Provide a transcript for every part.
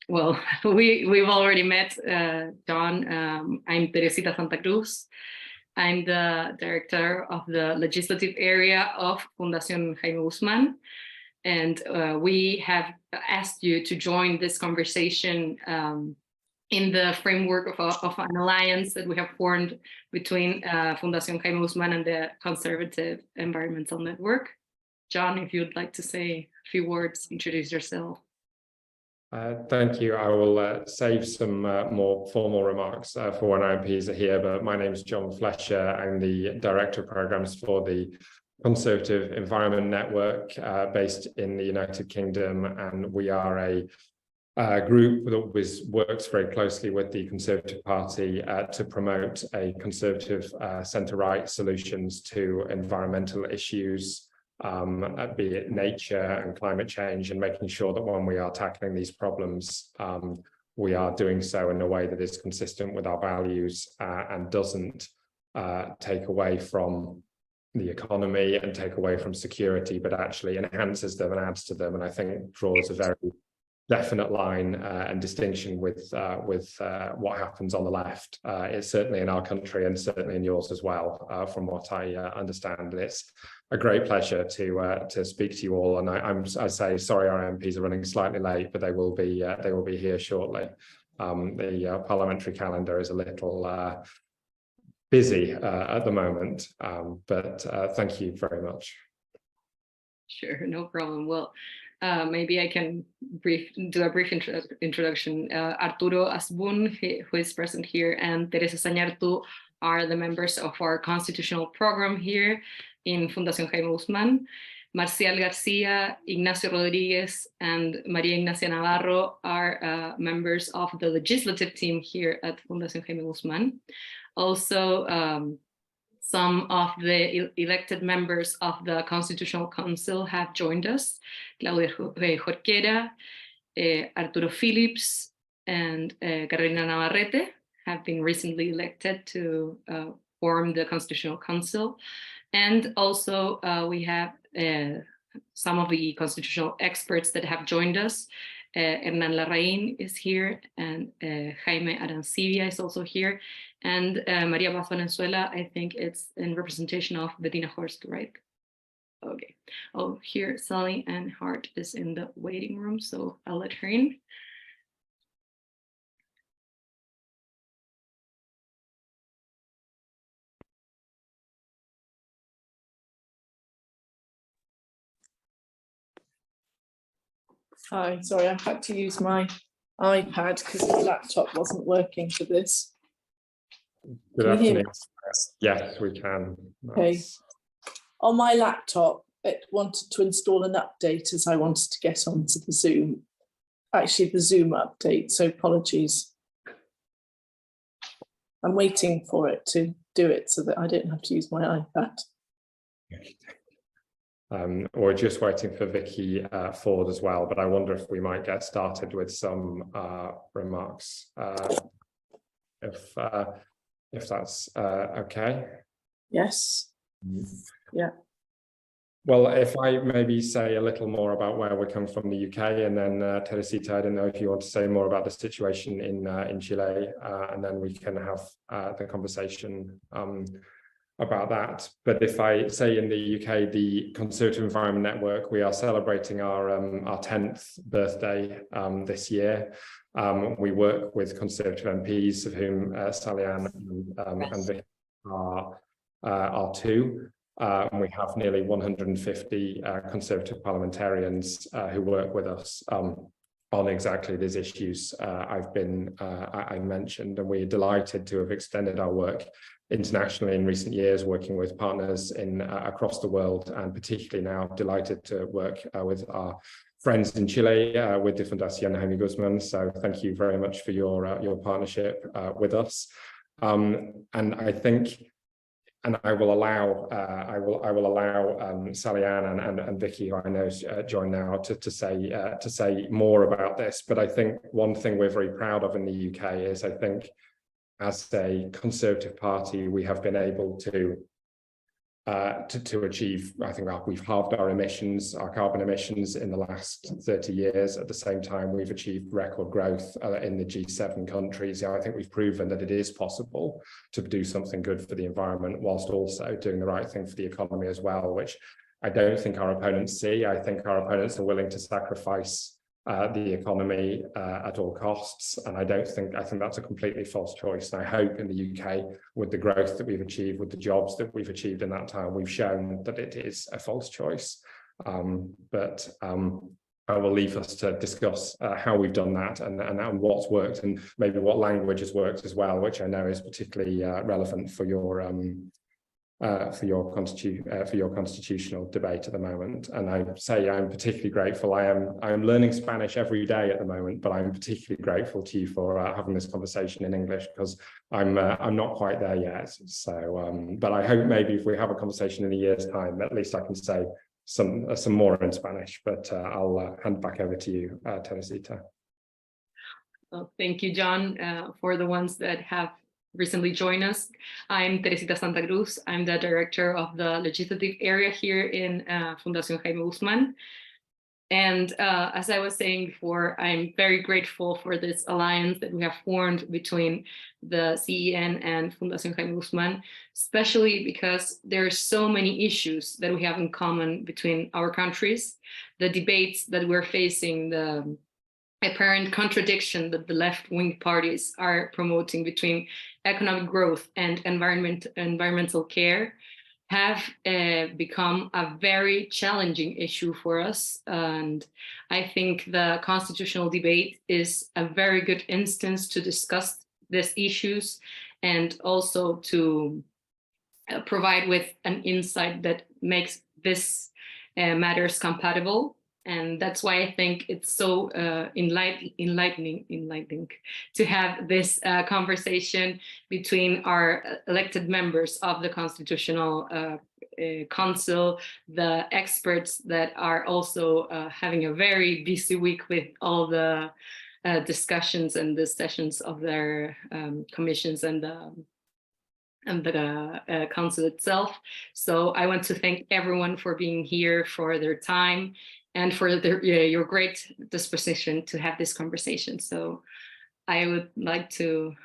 well, we've already met John. I'm Teresita Santa Cruz. I'm the director of the legislative area of Fundación Jaime Guzmán. And we have asked you to join this conversation in the framework of an alliance that we have formed between Fundación Jaime Guzmán and the Conservative Environmental Network. John, if you'd like to say a few words, introduce yourself. Thank you. I will save some more formal remarks for when our MPs are here, but my name is John Fletcher. I'm the Director of Programmes for the Conservative Environment Network based in the United Kingdom, and we are a group that works very closely with the Conservative Party to promote a conservative centre-right solutions to environmental issues, be it nature and climate change, and making sure that when we are tackling these problems, we are doing so in a way that is consistent with our values and doesn't take away from the economy and take away from security, but actually enhances them and adds to them. And I think draws a very definite line and distinction with what happens on the left. It's certainly in our country and certainly in yours as well, from what I understand. And it's a great pleasure to speak to you all. And I say sorry, our MPs are running slightly late, but they will be here shortly. The parliamentary calendar is a little busy at the moment, but thank you very much. Sure, no problem. Well, maybe I can do a brief introduction. Arturo Asbun, who is present here, and Teresa Sañartu are the members of our constitutional program here in Fundación Jaime Guzmán. Marcial Garcia, Ignacio Rodriguez, and Maria Ignacia Navarro are members of the legislative team here at Fundación Jaime Guzmán. Also, some of the elected members of the Constitutional Council have joined us. Claudia Jorquera, Arturo Phillips, and Carolina Navarrete have been recently elected to form the Constitutional Council. And also we have some of the constitutional experts that have joined us. Hernán Larraín is here, and Jaime Arancibia is also here, and Maria Paz Valenzuela, I think it's in representation of Bettina Horst, right? Okay. Oh, here Sally Ann Hart is in the waiting room, so I'll let her in. Hi, sorry, I had to use my iPad because the laptop wasn't working for this. Good afternoon. Yes, we can. Okay. On my laptop, it wanted to install an update as I wanted to get onto the Zoom. Actually, the Zoom update, so apologies. I'm waiting for it to do it so that I don't have to use my iPad. We're just waiting for Vicky Ford as well, but I wonder if we might get started with some remarks, if that's okay. Yes. Yeah. Well, if I maybe say a little more about where we come from the UK, and then Teresita, I don't know if you want to say more about the situation in Chile, and then we can have the conversation about that. But if I say in the UK, the Conservative Environment Network, we are celebrating our 10th birthday this year. We work with Conservative MPs, of whom Sally Ann and Vic are two. We have nearly 150 Conservative parliamentarians who work with us on exactly these issues I mentioned, and we're delighted to have extended our work internationally in recent years, working with partners across the world, and particularly now delighted to work with our friends in Chile with the Fundación Jaime Guzmán. So thank you very much for your partnership with us. And I think, and I will allow Sally Ann and Vicky, who I know join now, to say more about this. But I think one thing we're very proud of in the UK is, I think, as a Conservative Party, we have been able to to achieve, I think we've halved our carbon emissions in the last 30 years. At the same time, we've achieved record growth in the G7 countries. I think we've proven that it is possible to do something good for the environment whilst also doing the right thing for the economy as well, which I don't think our opponents see. I think our opponents are willing to sacrifice the economy at all costs, and I think that's a completely false choice. And I hope in the UK, with the growth that we've achieved, with the jobs that we've achieved in that time, we've shown that it is a false choice. But I will leave us to discuss how we've done that and what's worked, and maybe what language has worked as well, which I know is particularly relevant for your constitutional debate at the moment. And I say I'm particularly grateful. I'm learning Spanish every day at the moment, but I'm particularly grateful to you for having this conversation in English, because I'm not quite there yet. So, but I hope maybe if we have a conversation in a year's time, at least I can say some more in Spanish. But I'll hand back over to you, Teresita. Well, thank you, John. For the ones that have recently joined us, I'm Teresita Santa Cruz. I'm the director of the legislative area here in Fundación Jaime Guzmán. And as I was saying before, I'm very grateful for this alliance that we have formed between the CEN and Fundación Jaime Guzmán, especially because there are so many issues that we have in common between our countries. The debates that we're facing, the apparent contradiction that the left-wing parties are promoting between economic growth and environmental care have become a very challenging issue for us. And I think the constitutional debate is a very good instance to discuss these issues, and also to provide with an insight that makes this matters compatible. And that's why I think it's so enlightening to have this conversation between our elected members of the Constitutional Council, the experts that are also having a very busy week with all the discussions and the sessions of their commissions and the council itself. So I want to thank everyone for being here, for their time, and for your great disposition to have this conversation. So I would like to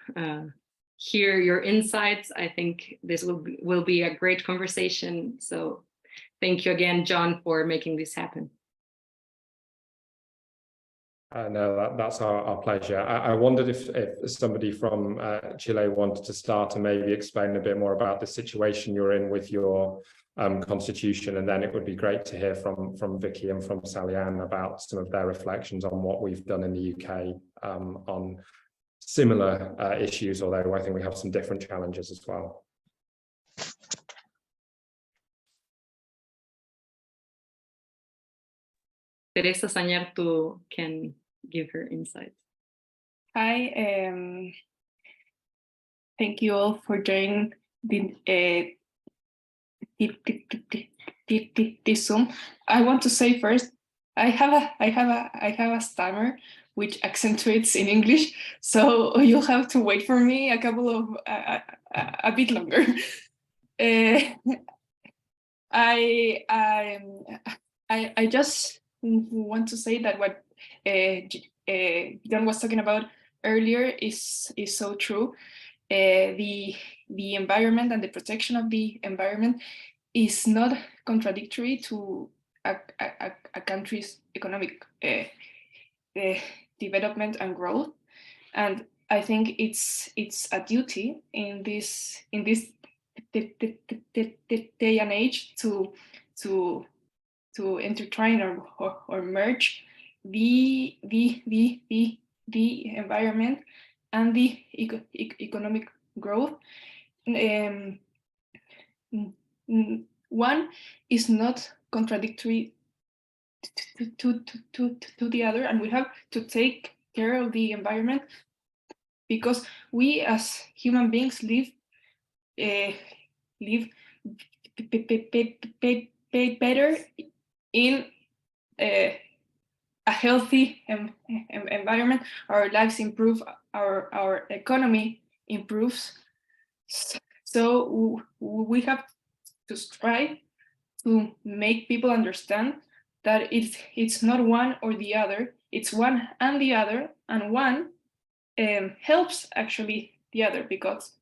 hear your insights. I think this will be a great conversation. So thank you again, John, for making this happen. No, that's our pleasure. I wondered if somebody from Chile wanted to start and maybe explain a bit more about the situation you're in with your constitution, and then it would be great to hear from Vicky and from Salian about some of their reflections on what we've done in the UK on similar issues, although I think we have some different challenges as well. Teresa Sañartu can give her insights. Hi, thank you all for joining this Zoom. I want to say first, I have a stammer which accentuates in English, so you'll have to wait for me a bit longer. I just want to say that what John was talking about earlier is so true. The environment and the protection of the environment is not contradictory to a country's economic development and growth, and I think it's a duty in this day and age to intertwine or merge the environment and the economic growth. One is not contradictory to the other, and we have to take care of the environment because we as human beings live better in a healthy environment. Our lives improve, our economy improves. So we have try to make people understand that it's not one or the other, it's one and the other, and one helps actually the other, because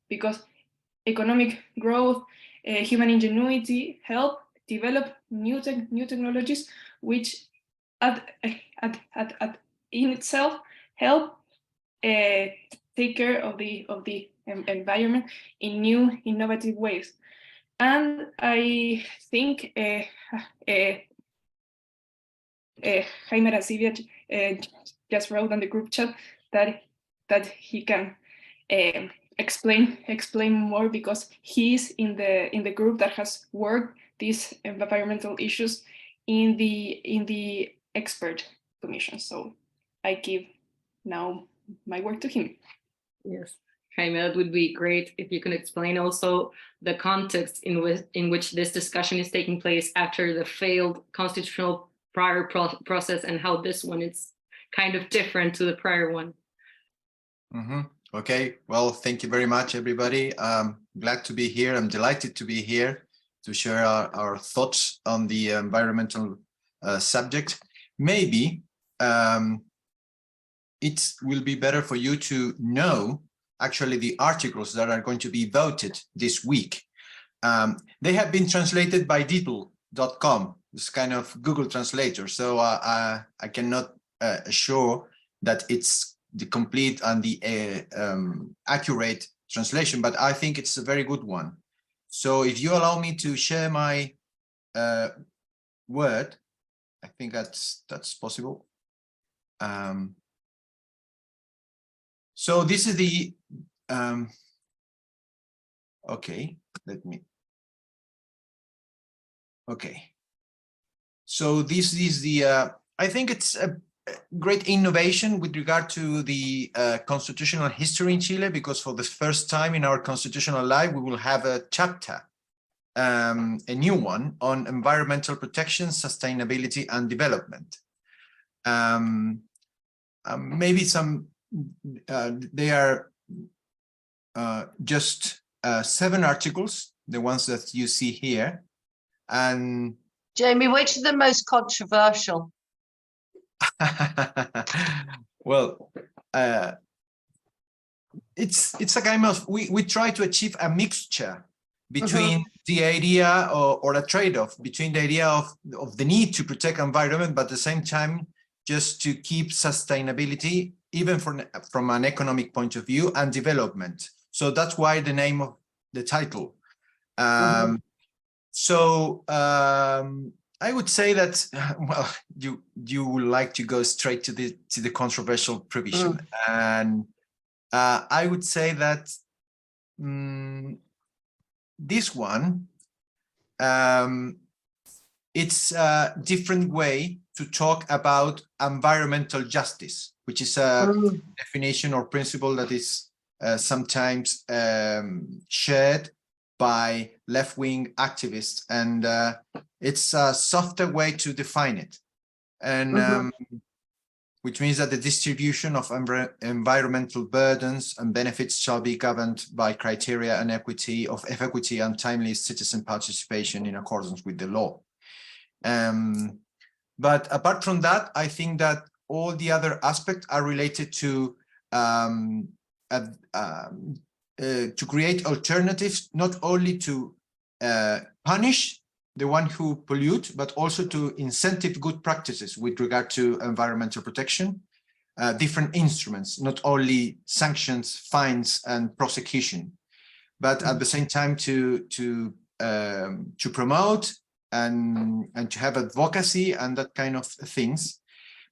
economic growth, human ingenuity help develop new technologies, which in itself help take care of the environment in new innovative ways. And I think Jaime Arancibia just wrote on the group chat that he can explain more, because he's in the group that has worked these environmental issues in the expert commission. So I give now my word to him. Yes, Jaime, that would be great if you can explain also the context in which this discussion is taking place after the failed constitutional prior process, and how this one is kind of different to the prior one. Okay, well, thank you very much, everybody. Glad to be here. I'm delighted to be here to share our thoughts on the environmental subject. Maybe it will be better for you to know actually the articles that are going to be voted this week. They have been translated by diddle.com, this kind of Google translator. So I cannot assure that it's the complete and the accurate translation, but I think it's a very good one. So if you allow me to share my word, I think that's possible. So this is the okay, so this is the I think it's a great innovation with regard to the constitutional history in Chile, because for the first time in our constitutional life we will have a chapter, a new one, on environmental protection, sustainability and development. Maybe some they are just 7 articles, the ones that you see here. And Jamie, which are the most controversial? Well, it's a kind of, we try to achieve a mixture between the idea or a trade-off between the idea of the need to protect environment, but at the same time just to keep sustainability, even from an economic point of view, and development. So that's why the name of the title. So I would say that, well, you would like to go straight to the controversial provision, and I would say that this one, it's a different way to talk about environmental justice, which is a definition or principle that is sometimes shared by left-wing activists, and it's a softer way to define it, and which means that the distribution of environmental burdens and benefits shall be governed by criteria and equity and timely citizen participation in accordance with the law. But apart from that, I think that all the other aspects are related to create alternatives, not only to punish the one who pollute, but also to incentive good practices with regard to environmental protection, different instruments, not only sanctions, fines, and prosecution, but at the same time to promote and to have advocacy and that kind of things.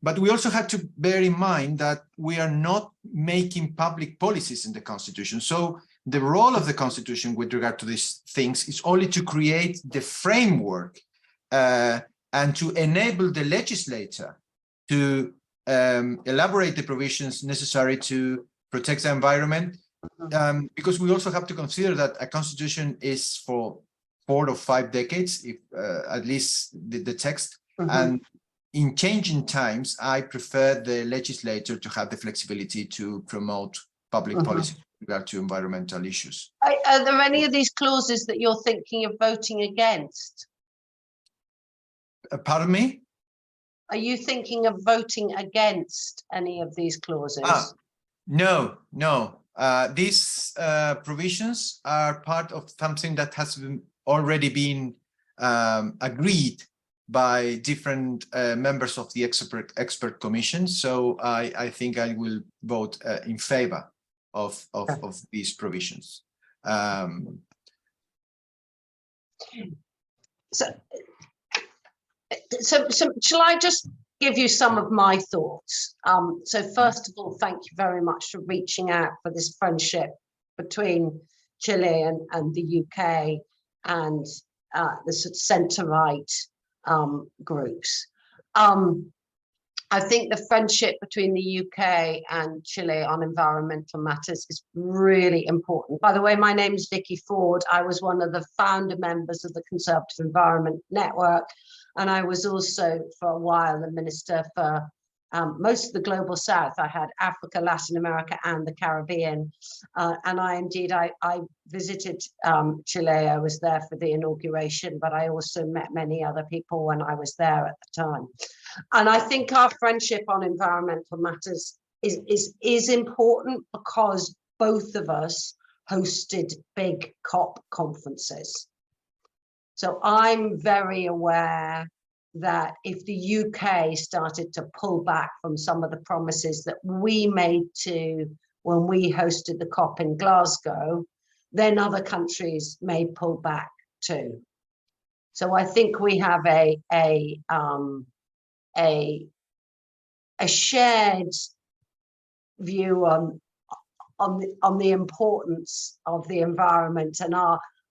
But we also have to bear in mind that we are not making public policies in the Constitution. So the role of the Constitution with regard to these things is only to create the framework and to enable the legislator to elaborate the provisions necessary to protect the environment. Because we also have to consider that a Constitution is for 4 or 5 decades, if at least the text. And in changing times, I prefer the legislator to have the flexibility to promote public policy. regard to environmental issues. Are there any of these clauses that you're thinking of voting against? Pardon me? Are you thinking of voting against any of these clauses? No. These provisions are part of something that has already been agreed by different members of the expert commission. So I think I will vote in favor of these provisions. So shall I just give you some of my thoughts? So first of all, thank you very much for reaching out for this friendship between Chile and the UK and the sort of centre-right groups. I think the friendship between the UK and Chile on environmental matters is really important. By the way, my name is Vicky Ford. I was one of the founder members of the Conservative Environment Network, and I was also for a while the minister for most of the global south. I had Africa, Latin America, and the Caribbean. And I visited Chile. I was there for the inauguration, but I also met many other people when I was there at the time. And I think our friendship on environmental matters is important because both of us hosted big COP conferences. So I'm very aware that if the UK started to pull back from some of the promises that we made to when we hosted the COP in Glasgow, then other countries may pull back too. So I think we have a shared view on the importance of the environment, and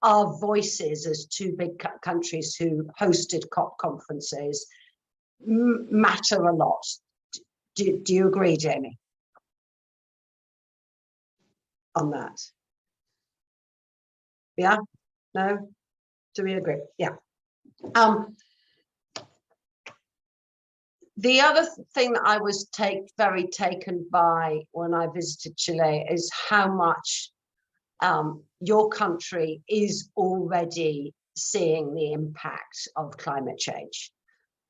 our voices as two big countries who hosted COP conferences matter a lot. Do you agree, Jamie, on that? Yeah? No? Do we agree? Yeah. The other thing that I was very taken by when I visited Chile is how much your country is already seeing the impact of climate change,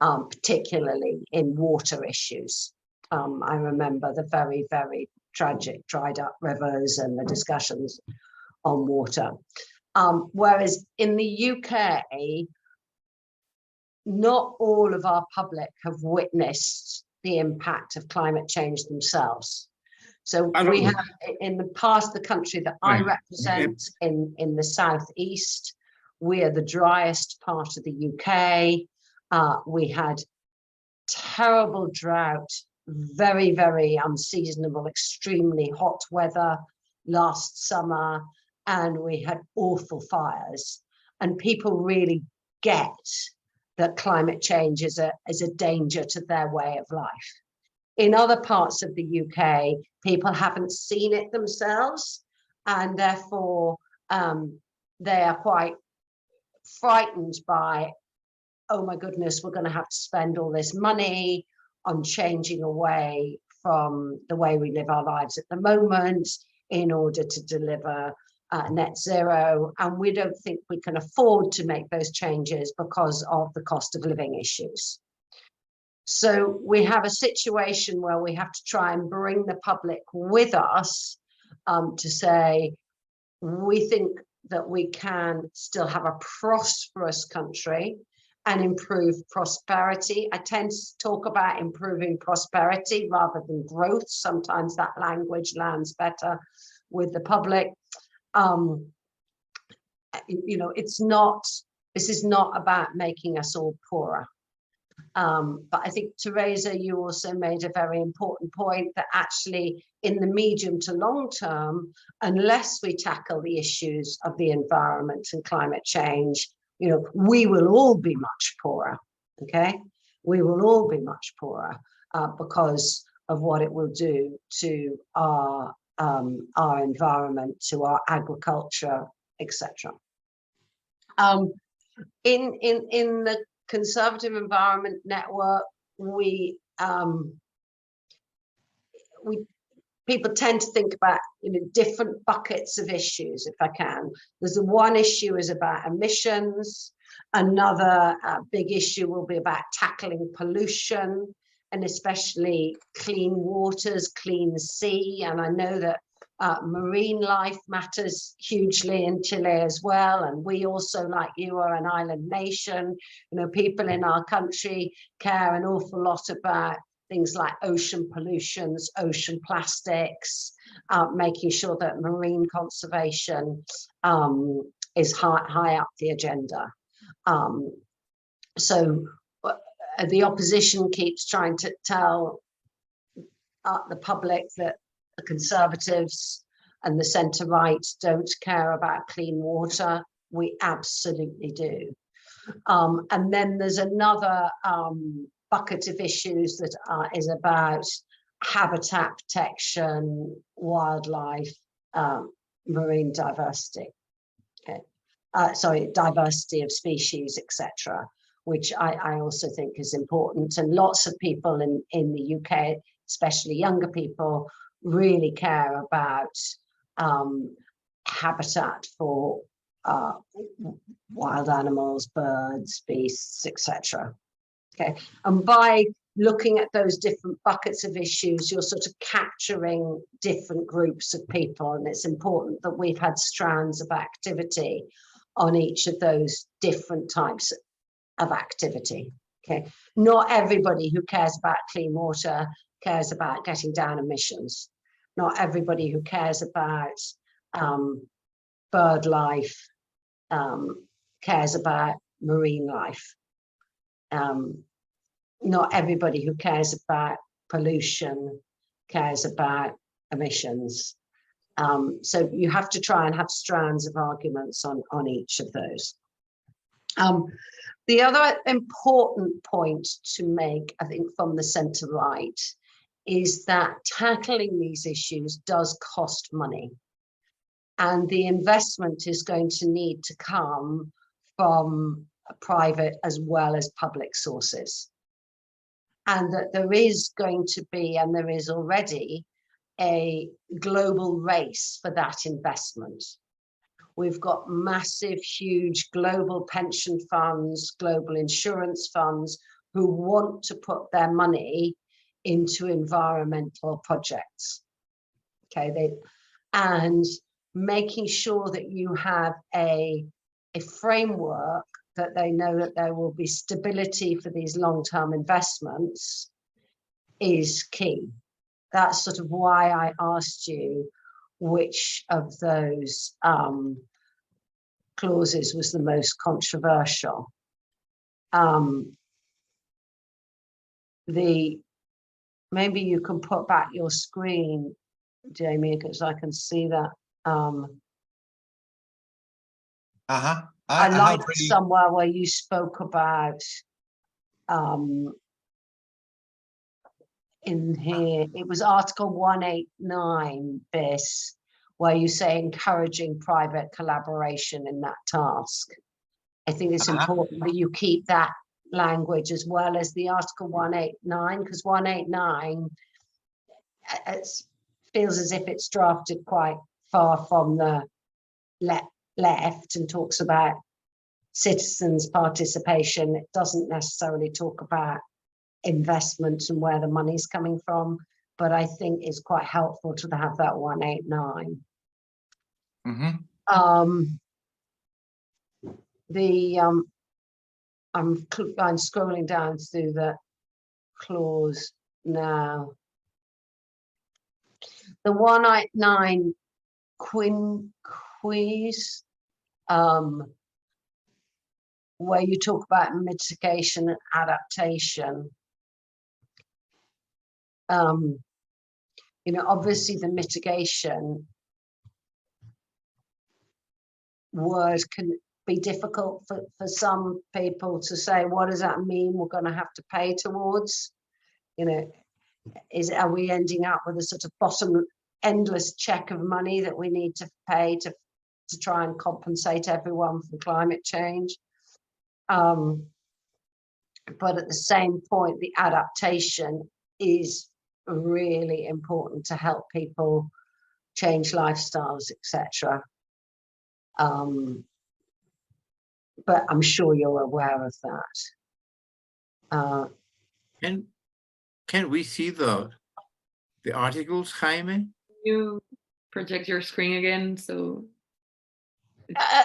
particularly in water issues. I remember the very, very tragic dried up rivers and the discussions on water. Whereas in the UK, not all of our public have witnessed the impact of climate change themselves. So we have in the past, the country that I represent in the southeast, we are the driest part of the UK. We had terrible drought, very, very unseasonable, extremely hot weather last summer, and we had awful fires. And people really get that climate change is a danger to their way of life. In other parts of the UK, people haven't seen it themselves, and therefore they are quite frightened by, oh my goodness, we're going to have to spend all this money on changing away from the way we live our lives at the moment in order to deliver net zero, and we don't think we can afford to make those changes because of the cost of living issues. So we have a situation where we have to try and bring the public with us to say, we think that we can still have a prosperous country and improve prosperity. I tend to talk about improving prosperity rather than growth. Sometimes that language lands better with the public. You know, this is not about making us all poorer. But I think, Teresa, you also made a very important point that actually in the medium to long term, unless we tackle the issues of the environment and climate change, you know, we will all be much poorer, okay? We will all be much poorer because of what it will do to our environment, to our agriculture, etc. In the Conservative Environment Network, we people tend to think about, different buckets of issues, if I can. There's the one issue is about emissions. Another big issue will be about tackling pollution, and especially clean waters, clean sea. And I know that marine life matters hugely in Chile as well. And we also, like you, are an island nation. People in our country care an awful lot about things like ocean pollutions, ocean plastics, making sure that marine conservation is high up the agenda. So the opposition keeps trying to tell the public that the Conservatives and the centre-right don't care about clean water. We absolutely do. And then there's another bucket of issues that is about habitat protection, wildlife, marine diversity. Okay. Diversity of species, etc., which I also think is important. And lots of people in the UK, especially younger people, really care about habitat for wild animals, birds, beasts, etc. Okay, and by looking at those different buckets of issues, you're sort of capturing different groups of people, and it's important that we've had strands of activity on each of those different types of activity. Okay, not everybody who cares about clean water cares about getting down emissions. Not everybody who cares about bird life cares about marine life. Not everybody who cares about pollution cares about emissions. So you have to try and have strands of arguments on each of those. The other important point to make, I think, from the centre-right is that tackling these issues does cost money. And the investment is going to need to come from private as well as public sources. And that there is going to be, and there is already, a global race for that investment. We've got massive, huge global pension funds, global insurance funds who want to put their money into environmental projects. Okay, and making sure that you have a framework that they know that there will be stability for these long-term investments is key. That's sort of why I asked you which of those clauses was the most controversial. Maybe you can put back your screen, Jamie, because I can see that. I liked somewhere where you spoke about in here, it was Article 189 bis, where you say encouraging private collaboration in that task. I think it's important that you keep that language as well as the Article 189, because 189 feels as if it's drafted quite far from the left and talks about citizens' participation. It doesn't necessarily talk about investment and where the money's coming from, but I think it's quite helpful to have that 189. I'm scrolling down through the clause now. The 189 quinquis, where you talk about mitigation and adaptation. Obviously the mitigation word can be difficult for some people to say, what does that mean we're going to have to pay towards? Are we ending up with a sort of endless check of money that we need to pay to try and compensate everyone for climate change? But at the same point, the adaptation is really important to help people change lifestyles, etc. But I'm sure you're aware of that. Can we see the articles, Jaime? You project your screen again, so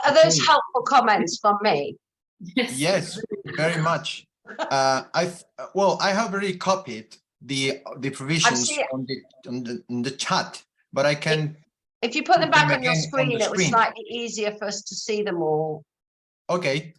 Are those helpful comments from me? Yes, very much. I have already copied the provisions on the chat, but I can. If you put them back on your again screen, on the it was slightly easier for us to see them all. Okay.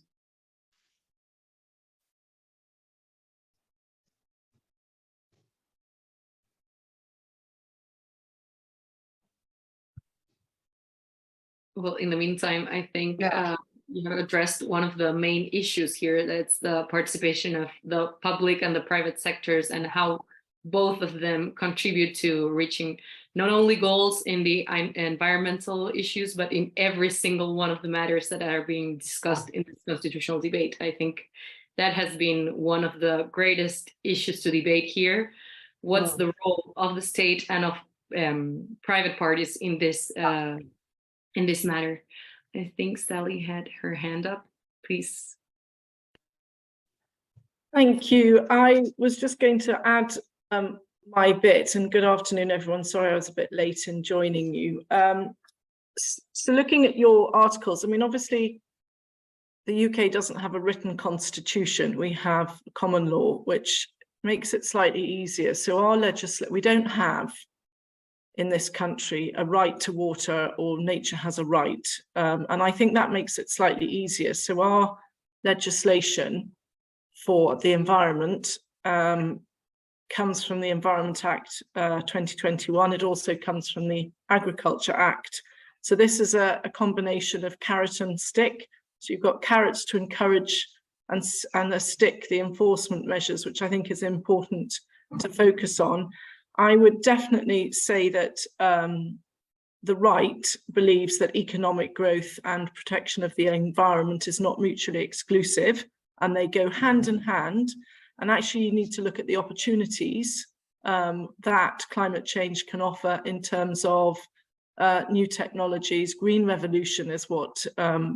well, in the meantime, I think you have addressed one of the main issues here. That's the participation of the public and the private sectors, and how both of them contribute to reaching not only goals in the environmental issues, but in every single one of the matters that are being discussed in this constitutional debate. I think that has been one of the greatest issues to debate here. What's the role of the state and of private parties in this matter? I think Sally had her hand up, please. Thank you. I was just going to add my bit, and good afternoon, everyone. Sorry, I was a bit late in joining you. So looking at your articles, I mean, obviously, the UK doesn't have a written constitution. We have common law, which makes it slightly easier. So our we don't have in this country a right to water, or nature has a right. And I think that makes it slightly easier. So our legislation for the environment comes from the Environment Act 2021. It also comes from the Agriculture Act. So this is a combination of carrot and stick. So you've got carrots to encourage and a stick, the enforcement measures, which I think is important to focus on. I would definitely say that the right believes that economic growth and protection of the environment is not mutually exclusive, and they go hand in hand. And actually, you need to look at the opportunities that climate change can offer in terms of new technologies. Green revolution is what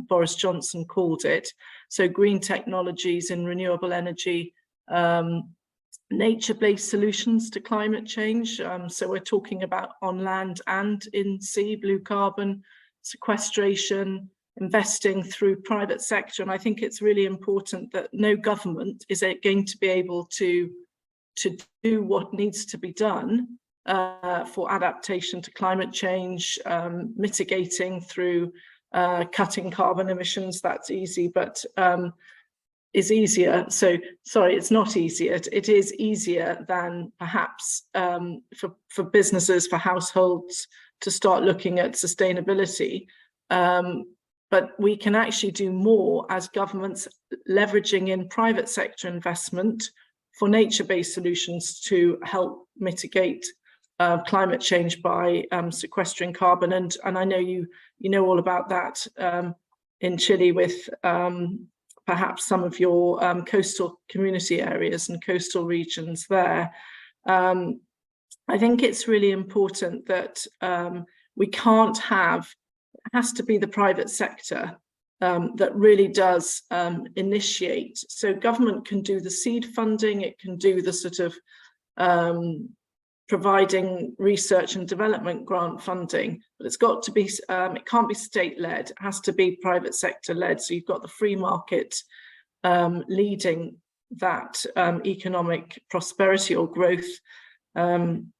Boris Johnson called it. So green technologies in renewable energy, nature-based solutions to climate change. So we're talking about on land and in sea, blue carbon, sequestration, investing through private sector. And I think it's really important that no government is going to be able to do what needs to be done for adaptation to climate change, mitigating through cutting carbon emissions. That's easy, but is easier. So sorry, it's not easier. It is easier than perhaps for businesses, for households to start looking at sustainability. But we can actually do more as governments, leveraging in private sector investment for nature-based solutions to help mitigate climate change by sequestering carbon. And I know you know all about that in Chile with perhaps some of your coastal community areas and coastal regions there. I think it's really important that we can't have, it has to be the private sector that really does initiate. So government can do the seed funding, it can do the sort of providing research and development grant funding, but it's got to be, it can't be state-led, it has to be private sector-led. So you've got the free market leading that economic prosperity or growth.